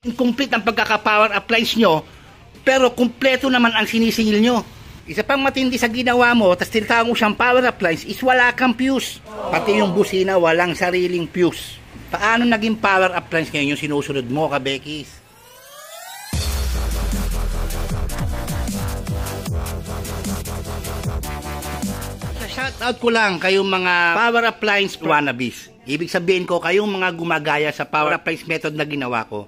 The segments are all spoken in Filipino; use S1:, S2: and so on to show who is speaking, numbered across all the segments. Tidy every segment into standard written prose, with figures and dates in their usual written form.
S1: Incomplete ang pagkaka-power appliance nyo, pero kumpleto naman ang sinisingil nyo. Isa pang matindi sa ginawa mo, tas tinatawag mo siyang power appliance, is wala kang fuse. Pati yung busina, walang sariling fuse. Paano naging power appliance ngayon yung sinusunod mo, kabekis? Shoutout ko lang kayong mga power appliance wannabes. Ibig sabihin ko, kayong mga gumagaya sa power appliance method na ginawa ko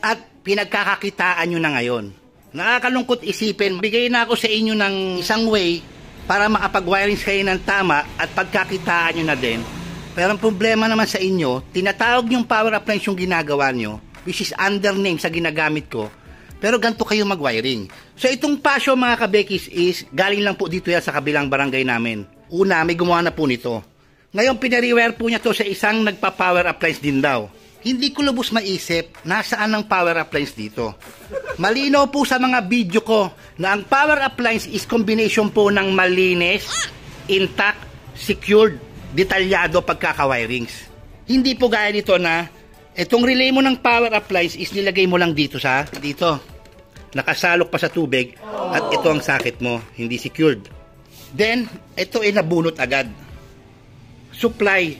S1: at pinagkakakitaan nyo na ngayon. Nakakalungkot isipin, bigay na ako sa inyo ng isang way para makapag-wiring kayo ng tama at pagkakitaan nyo na din. Pero ang problema naman sa inyo, tinatawag yung power appliance yung ginagawa nyo, which is under name sa ginagamit ko, pero ganito kayo mag-wiring. So itong pasyo mga kabekis is galing lang po dito yan sa kabilang barangay namin. Una, may gumawa na po nito. Ngayon pinarewire po niya to sa isang nagpa-power appliance din daw. Hindi ko lubos maisip nasaan ang power appliance dito. Malinaw po sa mga video ko na ang power appliance is combination po ng malinis, intact, secured, detalyado pagkaka-wirings. Hindi po gaya nito na itong relay mo ng power appliance is nilagay mo lang dito sa dito. Nakasalok pa sa tubig at ito ang socket mo, hindi secured. Then, ito ay nabunot agad. Supply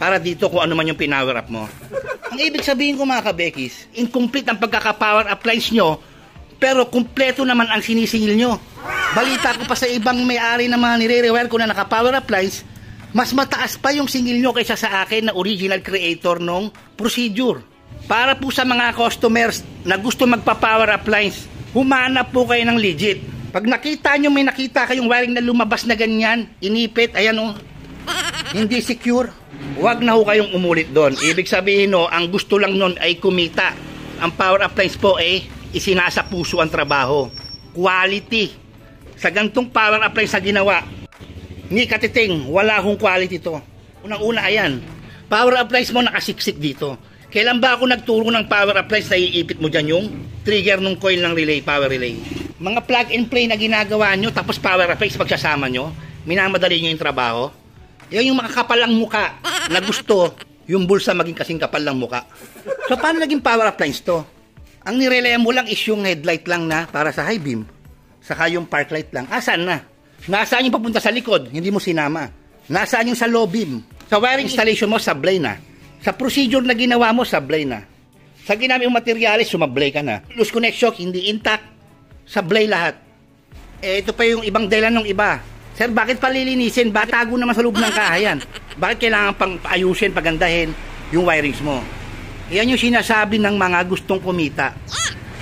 S1: para dito kung ano man yung pinower up mo. Ang ibig sabihin ko mga kabekis, incomplete ang pagkaka-power appliance nyo, pero kumpleto naman ang sinisingil nyo. Balita ko pa sa ibang may-ari na mga nire-rewire ko na naka-power appliance, mas mataas pa yung singil nyo kaysa sa akin na original creator nung procedure. Para po sa mga customers na gusto magpa-power appliance, humanap po kayo ng legit. Pag nakita nyo may nakita kayong wiring na lumabas na ganyan, inipit, ayan o, hindi secure, huwag na ho kayong umulit doon. Ibig sabihin no, ang gusto lang nun ay kumita. Ang power appliance po ay isinasa puso ang trabaho. Quality. Sa gantong power appliance na ginawa, ni katiting, wala akong quality to. Unang-una, ayan. Power appliance mo nakasiksik dito. Kailan ba ako nagturo ng power appliance na iipit mo dyan yung trigger ng coil ng relay, power relay? Mga plug and play na ginagawa nyo, tapos power appliance pagsasama nyo, minamadali nyo yung trabaho. Yan yung makakapal lang muka na gusto yung bulsa maging kasing kapal lang muka. So, paano naging power appliance to? Ang nirelay mo lang is yung headlight lang na para sa high beam. Saka yung park light lang. Asan na? Nasaan yung papunta sa likod? Hindi mo sinama. Nasaan yung sa low beam? Sa wiring installation mo, sablay na. Sa procedure na ginawa mo, sablay na. Sa ginamit yung materialis, sumablay ka na. Loose connect shock, hindi intact. Sablay lahat. Eh, ito pa yung ibang dahilan ng iba. Sir, bakit palilinisin? Bakit tago naman sa loob ng kahayan? Bakit kailangan pang ayusin, pagandahin yung wirings mo? Yan yung sinasabi ng mga gustong kumita.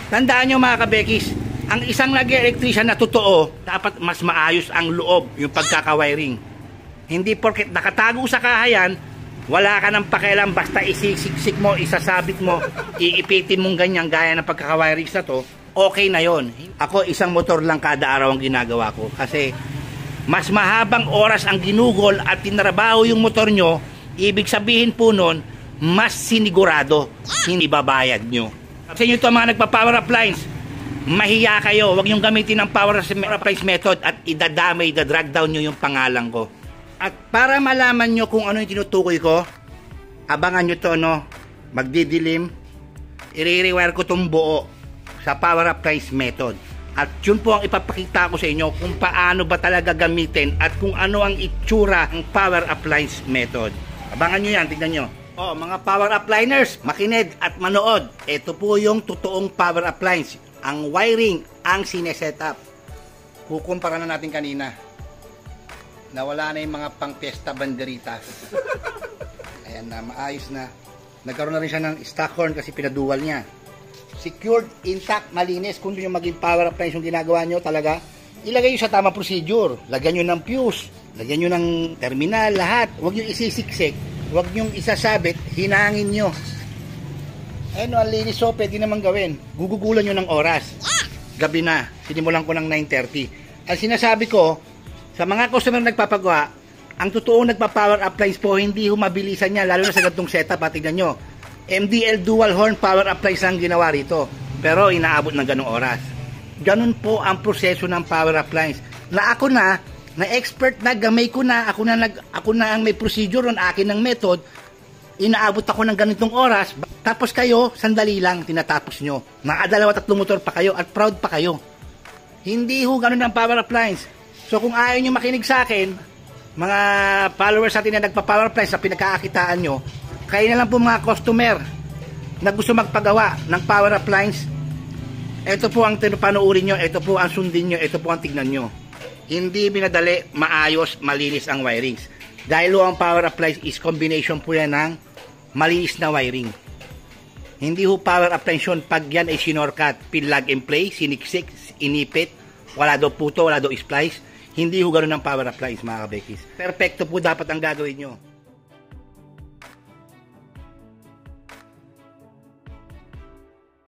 S1: Tandaan nyo mga kabekis, ang isang nag-electrician na totoo, dapat mas maayos ang loob, yung pagkaka-wiring. Hindi porket nakatago sa kahayan, wala ka ng pakialam, basta isisiksik mo, isasabit mo, iipitin mong ganyan gaya ng pagkaka-wirings na to, okay na yon. Ako, isang motor lang kada araw ang ginagawa ko. Kasi mas mahabang oras ang ginugol at tinrabaho yung motor nyo, ibig sabihin po nun, mas sinigurado, hindi babayad nyo. Sa inyo ito mga nagpa-power appliance, mahiya kayo, huwag nyong gamitin ang power appliance method at idadamay, idadrag down nyo yung pangalan ko. At para malaman nyo kung ano yung tinutukoy ko, abangan nyo to, no? Magdidilim, i-rewire ko itong buo sa power appliance method. At yun po ang ipapakita ko sa inyo kung paano ba talaga gamitin at kung ano ang itsura ng power appliance method. Abangan nyo yan, tignan nyo. Oh, mga power appliners, makinig at manood. Ito po yung totoong power appliance. Ang wiring, ang sinesetup. Kukumpara na natin kanina. Nawala na yung mga pang-fiesta banderitas. Ayan na, maayos na. Nagkaroon na rin siya ng stock horn kasi pinadual niya. Secured, intact, malinis. Kung yung maging power appliance yung ginagawa nyo talaga, ilagay nyo sa tamang procedure. Lagyan nyo ng fuse, lagyan nyo ng terminal, lahat. Huwag nyo isisiksik, huwag nyo isasabit, hinangin nyo. Ayun, ang linis, so pwede naman gawin. Gugugulan nyo ng oras. Gabi na, sinimulan ko ng 9:30. Ang sinasabi ko, sa mga customer nagpapagawa, ang totoong nagpa-power appliance po, hindi humabilisan niya, lalo na sa ganitong setup, tignan nyo. MDL dual horn power appliance ang ginawa rito, pero inaabot ng ganong oras. Ganun po ang proseso ng power appliance. Na ako na expert na, gamay ko na, ako na ang may procedure ng akin ng method, inaabot ako ng ganitong oras, tapos kayo, sandali lang, tinatapos nyo. Nakadalawa 3 motor pa kayo at proud pa kayo. Hindi ho ganun ang power appliance. So kung ayaw nyo makinig sa akin, mga followers natin na nagpa-power appliance na pinagkakakitaan nyo, kayo na lang po mga customer na gusto magpagawa ng power appliance, ito po ang panuurin nyo, ito po ang sundin nyo, ito po ang tignan nyo. Hindi binadali, maayos, malinis ang wirings. Dahil ang power appliance is combination po yan ng malinis na wiring. Hindi ho power appliance yun pag yan ay sinorkat, plug and play, siniksik, inipit, wala daw puto, wala daw splice. Hindi ho ganun ang power appliance mga kabekis. Perfecto po dapat ang gagawin nyo.